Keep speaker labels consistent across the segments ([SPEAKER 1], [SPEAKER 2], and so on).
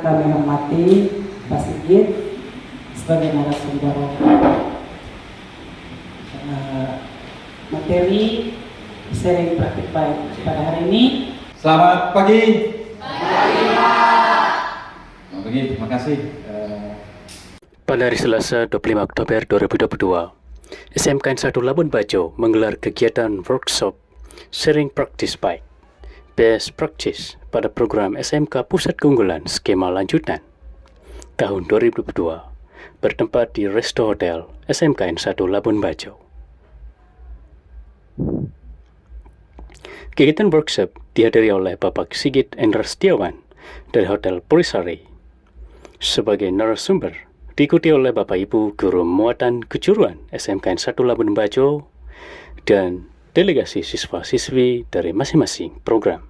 [SPEAKER 1] kami hormati Pak Sigit sebagai narasumber materi sharing praktik baik pada hari ini.
[SPEAKER 2] Selamat pagi. Selamat pagi, terima kasih.
[SPEAKER 3] Pada hari Selasa 25 Oktober 2022, SMKN 1 Labuan Bajo menggelar kegiatan workshop Sharing Practice Baik Best Practice pada program SMK Pusat Keunggulan Skema Lanjutan tahun 2022 bertempat di Resto Hotel SMKN 1 Labuan Bajo. Kegiatan workshop dihadiri oleh Bapak Sigit Endra Setiawan dari Hotel Purisari sebagai narasumber, diikuti oleh Bapak Ibu Guru Muatan Kejuruan SMKN 1 Labuan Bajo dan delegasi siswa-siswi dari masing-masing program.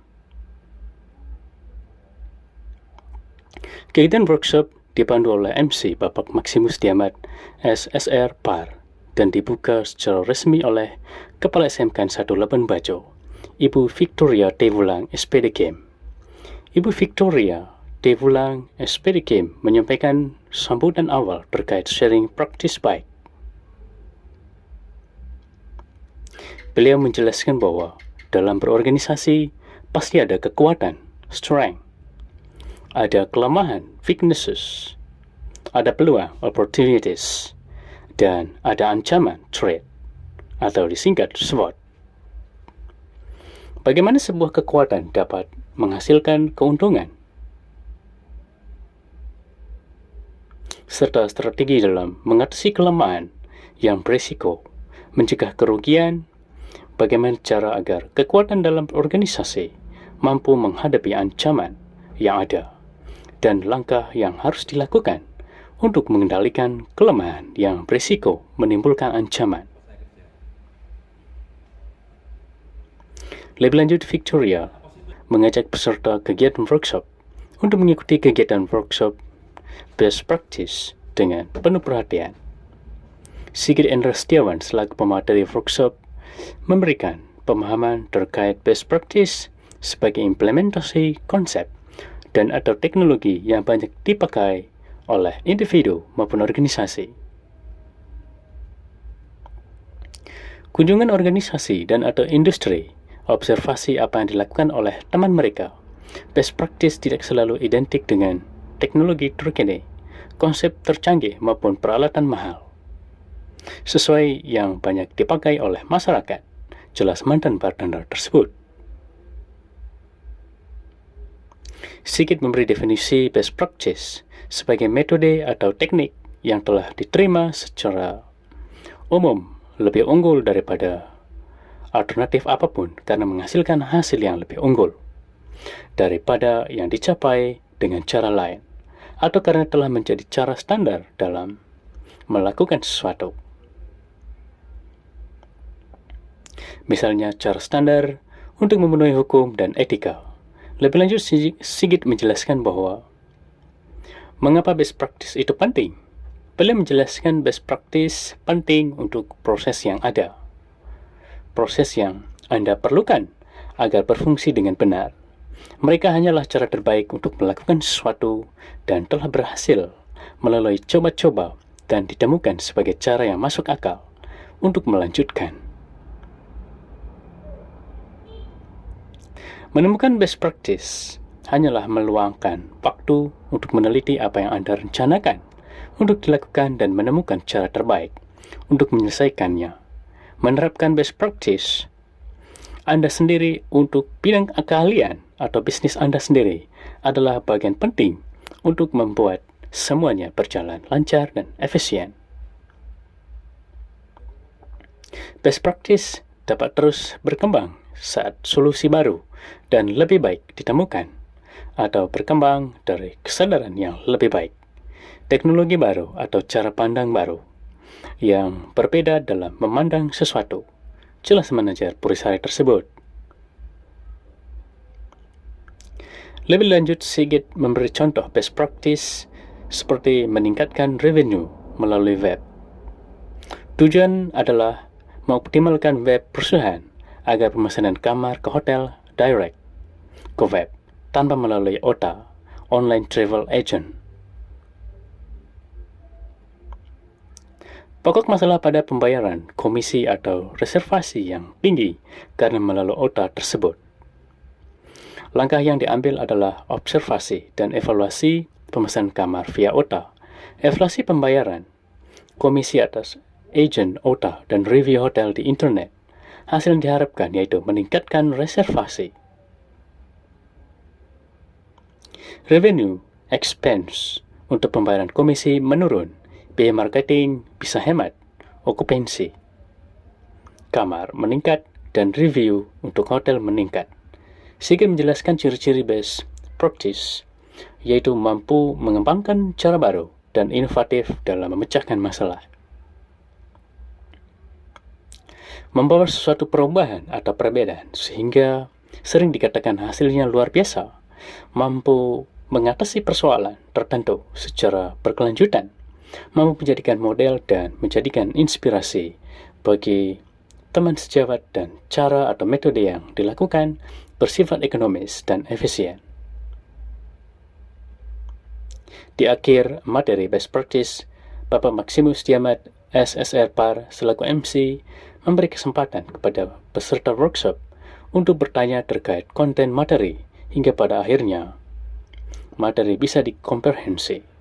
[SPEAKER 3] Kegiatan workshop dipandu oleh MC Bapak Maximus Diamat SSR PAR dan dibuka secara resmi oleh Kepala SMKN 1 Labuan Bajo, Ibu Victoria Devulang SPD Game. Ibu Victoria Devulang SPD Game menyampaikan sambutan awal terkait sharing practice baik. Beliau menjelaskan bahwa dalam berorganisasi pasti ada kekuatan, strength, ada kelemahan, weaknesses, ada peluang, opportunities, dan ada ancaman, threat, atau disingkat SWOT. Bagaimana sebuah kekuatan dapat menghasilkan keuntungan, serta strategi dalam mengatasi kelemahan yang berisiko, mencegah kerugian, bagaimana cara agar kekuatan dalam organisasi mampu menghadapi ancaman yang ada, dan langkah yang harus dilakukan untuk mengendalikan kelemahan yang berisiko menimbulkan ancaman. Lebih lanjut, Victoria mengajak peserta kegiatan workshop untuk mengikuti kegiatan workshop Best Practice dengan penuh perhatian. Sigit Endra Setiawan selaku pemateri workshop memberikan pemahaman terkait best practice sebagai implementasi konsep dan atau teknologi yang banyak dipakai oleh individu maupun organisasi. Kunjungan organisasi dan atau industri, observasi apa yang dilakukan oleh teman mereka. Best practice tidak selalu identik dengan teknologi terkini, konsep tercanggih maupun peralatan mahal. Sesuai yang banyak dipakai oleh masyarakat, jelas mantan bartender tersebut. Sigit memberi definisi best practice sebagai metode atau teknik yang telah diterima secara umum lebih unggul daripada alternatif apapun karena menghasilkan hasil yang lebih unggul daripada yang dicapai dengan cara lain, atau karena telah menjadi cara standar dalam melakukan sesuatu. Misalnya cara standar untuk memenuhi hukum dan etika. Lebih lanjut, Sigit menjelaskan bahwa mengapa best practice itu penting. Beliau menjelaskan best practice penting untuk proses yang ada, proses yang Anda perlukan agar berfungsi dengan benar. Mereka hanyalah cara terbaik untuk melakukan sesuatu dan telah berhasil melalui coba-coba dan ditemukan sebagai cara yang masuk akal untuk melanjutkan. Menemukan best practice hanyalah meluangkan waktu untuk meneliti apa yang Anda rencanakan untuk dilakukan dan menemukan cara terbaik untuk menyelesaikannya. Menerapkan best practice Anda sendiri untuk bidang keahlian atau bisnis Anda sendiri adalah bagian penting untuk membuat semuanya berjalan lancar dan efisien. Best practice dapat terus berkembang saat solusi baru dan lebih baik ditemukan atau berkembang dari kesadaran yang lebih baik, teknologi baru atau cara pandang baru yang berbeda dalam memandang sesuatu. Jelas manajer Purisari tersebut. Lebih lanjut, Sigit memberi contoh best practice seperti meningkatkan revenue melalui web. Tujuan adalah mengoptimalkan web perusahaan agar pemesanan kamar ke hotel direct ke web tanpa melalui OTA online travel agent. Pokok masalah pada pembayaran komisi atau reservasi yang tinggi karena melalui OTA tersebut. Langkah yang diambil adalah observasi dan evaluasi pemesan kamar via OTA, evaluasi pembayaran, komisi atas agen OTA, dan review hotel di internet. Hasil yang diharapkan yaitu meningkatkan reservasi. Revenue expense untuk pembayaran komisi menurun, biaya marketing bisa hemat, okupansi kamar meningkat, dan review untuk hotel meningkat. Sigit menjelaskan ciri-ciri best practice, yaitu mampu mengembangkan cara baru dan inovatif dalam memecahkan masalah. Membawa sesuatu perubahan atau perbedaan sehingga sering dikatakan hasilnya luar biasa, mampu mengatasi persoalan tertentu secara berkelanjutan, mampu menjadikan model dan menjadikan inspirasi bagi teman sejawat, dan cara atau metode yang dilakukan bersifat ekonomis dan efisien. Di akhir materi best practice, Bapak Maximus Diamat, SSR PAR selaku MC memberi kesempatan kepada peserta workshop untuk bertanya terkait konten materi hingga pada akhirnya materi bisa dikomprehensi.